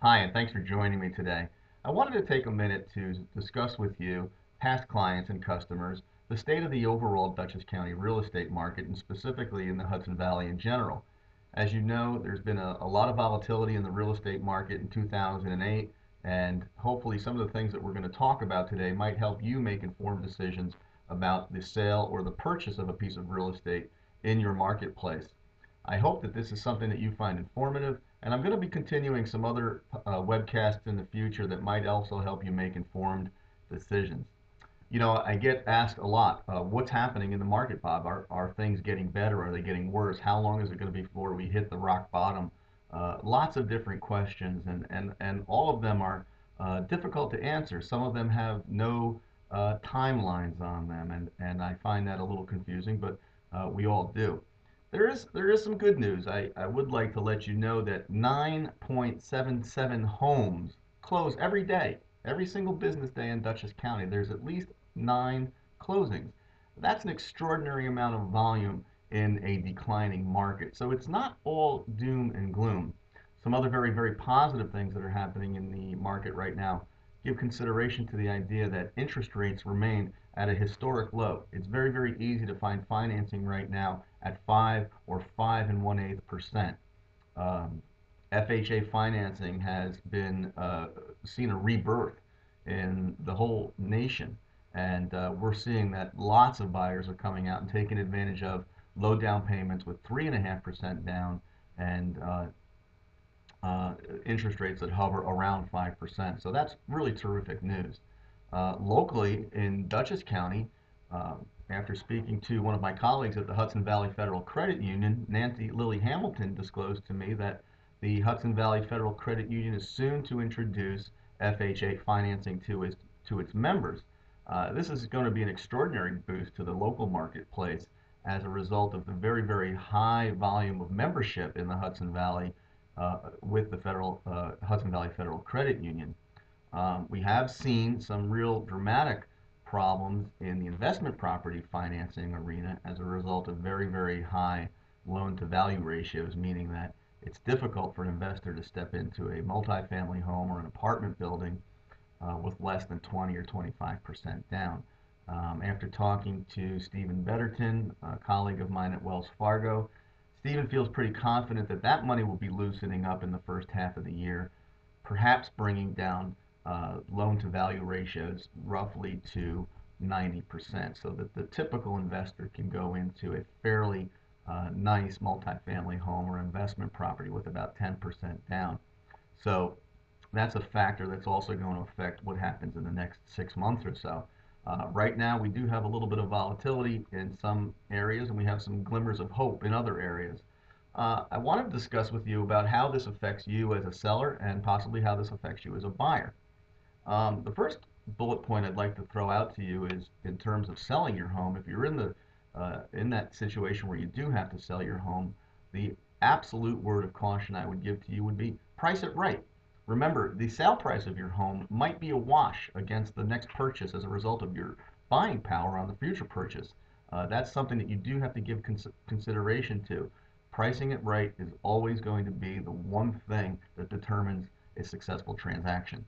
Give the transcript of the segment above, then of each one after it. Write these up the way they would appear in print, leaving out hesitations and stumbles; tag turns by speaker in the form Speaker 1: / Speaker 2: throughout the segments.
Speaker 1: Hi, and thanks for joining me today. I wanted to take a minute to discuss with you, past clients and customers, the state of the overall Dutchess County real estate market and specifically in the Hudson Valley in general. As you know, there's been a lot of volatility in the real estate market in 2008, and hopefully some of the things that we're going to talk about today might help you make informed decisions about the sale or the purchase of a piece of real estate in your marketplace. I hope that this is something that you find informative, and I'm going to be continuing some other webcasts in the future that might also help you make informed decisions. You know, I get asked a lot, what's happening in the market, Bob? Are things getting better? Are they getting worse? How long is it going to be before we hit the rock bottom? Lots of different questions, and all of them are difficult to answer. Some of them have no timelines on them, and I find that a little confusing, but we all do. There is some good news. I would like to let you know that 9.77 homes close every day. Every single business day in Dutchess County, there's at least 9 closings. That's an extraordinary amount of volume in a declining market. So it's not all doom and gloom. Some other very, very positive things that are happening in the market right now give consideration to the idea that interest rates remain at a historic low. It's very, very easy to find financing right now at 5 or 5 and 1/8%. FHA financing has been seen a rebirth in the whole nation, and we're seeing that lots of buyers are coming out and taking advantage of low down payments with 3.5% down and interest rates that hover around 5%. So that's really terrific news. Locally in Dutchess County, uh, after speaking to one of my colleagues at the Hudson Valley Federal Credit Union, Nancy Lilly Hamilton disclosed to me that the Hudson Valley Federal Credit Union is soon to introduce FHA financing to its members. This is going to be an extraordinary boost to the local marketplace as a result of the very, very high volume of membership in the Hudson Valley with the Hudson Valley Federal Credit Union. We have seen some real dramatic problems in the investment property financing arena as a result of very, very high loan to value ratios, meaning that it's difficult for an investor to step into a multifamily home or an apartment building with less than 20 or 25% down. After talking to Stephen Betterton, a colleague of mine at Wells Fargo, Stephen feels pretty confident that that money will be loosening up in the first half of the year, perhaps bringing down loan to value ratios roughly to 90%, so that the typical investor can go into a fairly nice multifamily home or investment property with about 10% down. So that's a factor that's also going to affect what happens in the next 6 months or so. Right now, we do have a little bit of volatility in some areas, and we have some glimmers of hope in other areas. I want to discuss with you about how this affects you as a seller and possibly how this affects you as a buyer. The first bullet point I'd like to throw out to you is in terms of selling your home. If you're in that situation where you do have to sell your home, the absolute word of caution I would give to you would be price it right. Remember, the sale price of your home might be a wash against the next purchase as a result of your buying power on the future purchase. That's something that you do have to give consideration to. Pricing it right is always going to be the one thing that determines a successful transaction.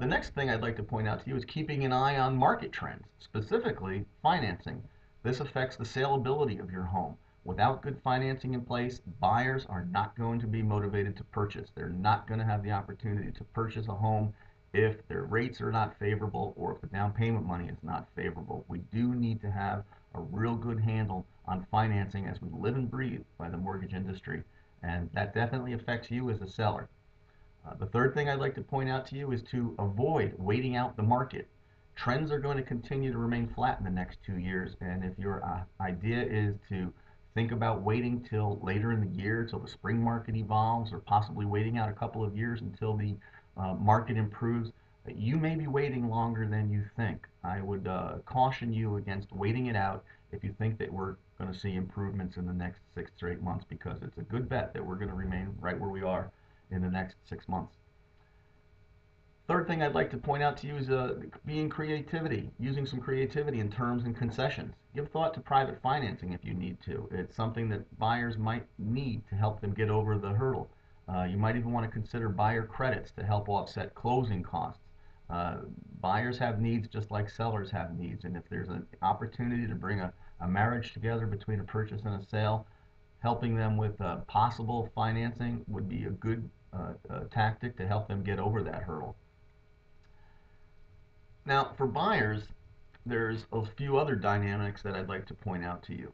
Speaker 1: The next thing I'd like to point out to you is keeping an eye on market trends, specifically financing. This affects the saleability of your home. Without good financing in place, buyers are not going to be motivated to purchase. They're not going to have the opportunity to purchase a home if their rates are not favorable or if the down payment money is not favorable. We do need to have a real good handle on financing as we live and breathe by the mortgage industry, and that definitely affects you as a seller. The third thing I'd like to point out to you is to avoid waiting out the market. Trends are going to continue to remain flat in the next 2 years, and if your idea is to think about waiting till later in the year, till the spring market evolves, or possibly waiting out a couple of years until the market improves, you may be waiting longer than you think. I would caution you against waiting it out if you think that we're going to see improvements in the next 6 to 8 months, because it's a good bet that we're going to remain right where we are in the next 6 months. Third thing I'd like to point out to you is being creativity, using some creativity in terms and concessions. Give thought to private financing if you need to. It's something that buyers might need to help them get over the hurdle. You might even want to consider buyer credits to help offset closing costs. Uh, Buyers have needs just like sellers have needs, and if there's an opportunity to bring a marriage together between a purchase and a sale, helping them with possible financing would be a good tactic to help them get over that hurdle. Now, for buyers, there's a few other dynamics that I'd like to point out to you.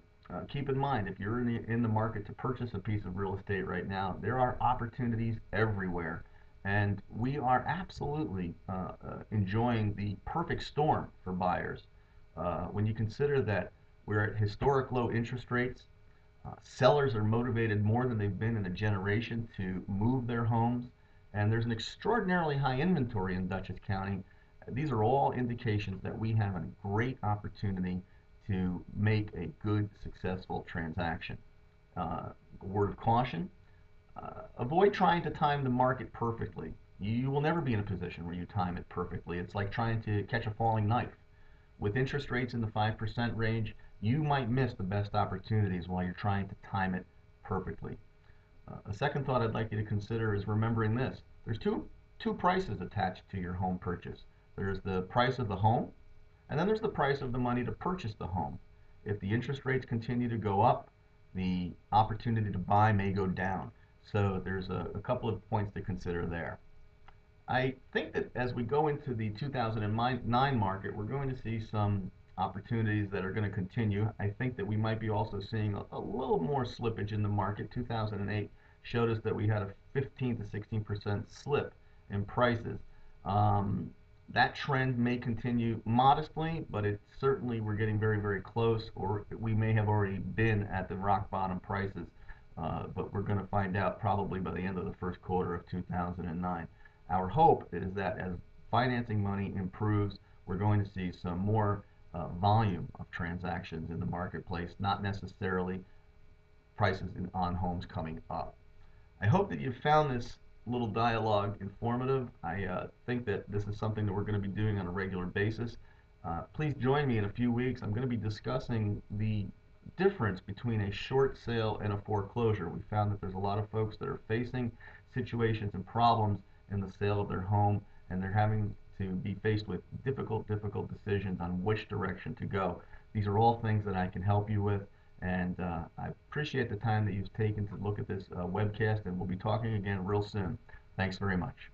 Speaker 1: Keep in mind, if you're in the market to purchase a piece of real estate right now, there are opportunities everywhere. And we are absolutely enjoying the perfect storm for buyers. When you consider that we're at historic low interest rates, sellers are motivated more than they've been in a generation to move their homes, and there's an extraordinarily high inventory in Dutchess County. These are all indications that we have a great opportunity to make a good, successful transaction. Word of caution, avoid trying to time the market perfectly. You will never be in a position where you time it perfectly. It's like trying to catch a falling knife. With interest rates in the 5% range, you might miss the best opportunities while you're trying to time it perfectly. A second thought I'd like you to consider is remembering this. There's two prices attached to your home purchase. There's the price of the home, and then there's the price of the money to purchase the home. If the interest rates continue to go up, the opportunity to buy may go down. So there's a couple of points to consider there. I think that as we go into the 2009 market, we're going to see some opportunities that are going to continue. I think that we might be also seeing a little more slippage in the market. 2008 showed us that we had a 15 to 16% slip in prices. Um, that trend may continue modestly, but it's certainly we're getting very, very close, or we may have already been at the rock bottom prices. But we're going to find out probably by the end of the first quarter of 2009. Our hope is that as financing money improves, we're going to see some more volume of transactions in the marketplace, not necessarily prices on homes coming up. I hope that you found this little dialogue informative. I think that this is something that we're going to be doing on a regular basis. Please join me in a few weeks. I'm going to be discussing the difference between a short sale and a foreclosure. We found that there's a lot of folks that are facing situations and problems in the sale of their home, and they're having to be faced with difficult decisions on which direction to go. These are all things that I can help you with, and I appreciate the time that you've taken to look at this webcast, and we'll be talking again real soon. Thanks very much.